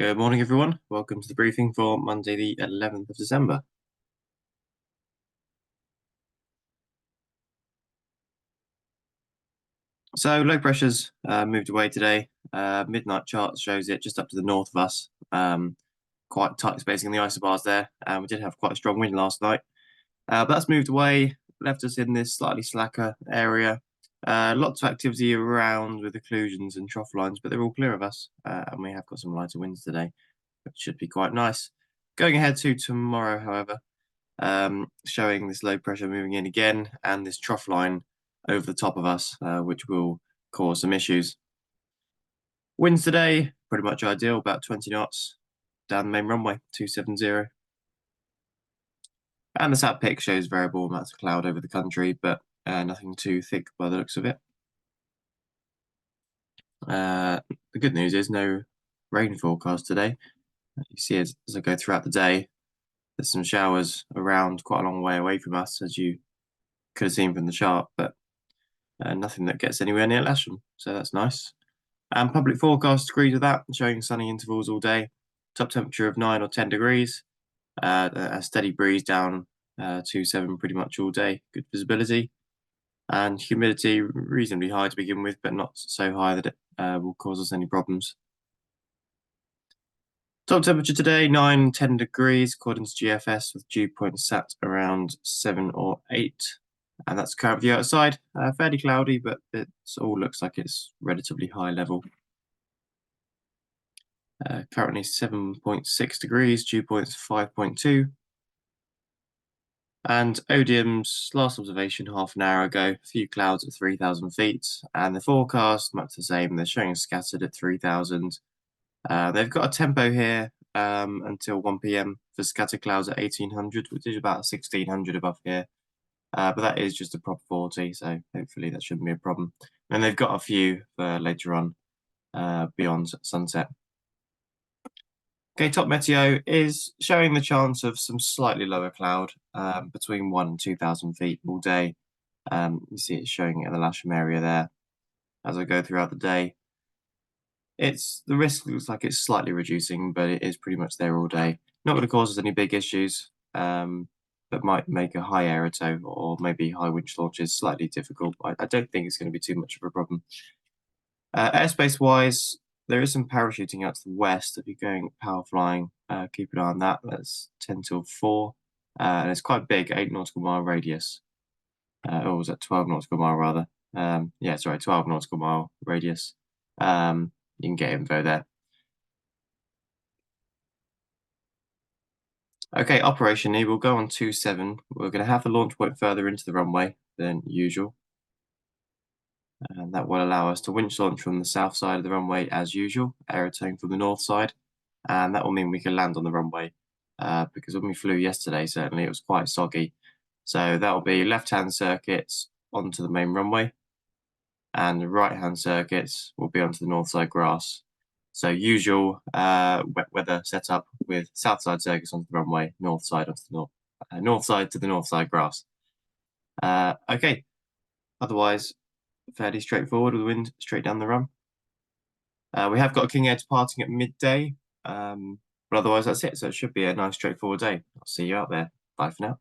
Good morning, everyone. Welcome to the briefing for Monday, the 11th of December. So low pressure's moved away today. Midnight chart shows it just up to the north of us. Quite tight spacing in the isobars there. We did have quite a strong wind last night. But that's moved away, left us in this slightly slacker area. Lots of activity around with occlusions and trough lines, but they're all clear of us. And we have got some lighter winds today, which should be quite nice. Going ahead to tomorrow, however, showing this low pressure moving in again and this trough line over the top of us, which will cause some issues. Winds today, pretty much ideal, about 20 knots down the main runway, 270. And the sat pic shows variable amounts of cloud over the country, but nothing too thick by the looks of it. The good news is no rain forecast today. You see as I go throughout the day, there's some showers around quite a long way away from us, as you could have seen from the chart, but nothing that gets anywhere near Lasham, so that's nice. And public forecast agrees with that, showing sunny intervals all day. Top temperature of 9 or 10 degrees. A steady breeze down to 7 pretty much all day. Good visibility. And humidity reasonably high to begin with, but not so high that it will cause us any problems. Top temperature today, 9-10 degrees, according to GFS, with dew points sat around 7 or 8. And that's current view outside. Fairly cloudy, but it all looks like it's relatively high level. Currently 7.6 degrees, dew points 5.2. And Odium's last observation half an hour ago, a few clouds at 3,000 feet. And the forecast, much the same, they're showing scattered at 3,000. They've got a tempo here until 1 p.m. for scattered clouds at 1,800, which is about 1,600 above here. But that is just a prop 40, so hopefully that shouldn't be a problem. And they've got a few for later on beyond sunset. Okay, top meteo is showing the chance of some slightly lower cloud between 1 and 2,000 feet all day. You see it showing it in the Lasham area there as I go throughout the day. The risk looks like it's slightly reducing, but it is pretty much there all day. Not going to cause us any big issues. But might make a high aerotow or maybe high winch launches slightly difficult. I don't think it's going to be too much of a problem. Airspace-wise, there is some parachuting out to the west. If you're going power flying, keep an eye on that. That's 10 till 4. And it's quite big, 8 nautical mile radius. Or was that 12 nautical mile rather? 12 nautical mile radius. You can get info there. Okay, operationally, we'll go on 27. We're going to have the launch point further into the runway than usual. And that will allow us to winch launch from the south side of the runway as usual, aerotowing from the north side. And that will mean we can land on the runway because when we flew yesterday, certainly it was quite soggy. So that will be left-hand circuits onto the main runway and the right-hand circuits will be onto the north side grass. So usual wet weather setup with south side circuits onto the runway, north side onto the north side to the north side grass. Okay, otherwise fairly straightforward with the wind straight down the run. We have got a King Air departing at midday, but otherwise that's it. So it should be a nice straightforward day. I'll see you out there. Bye for now.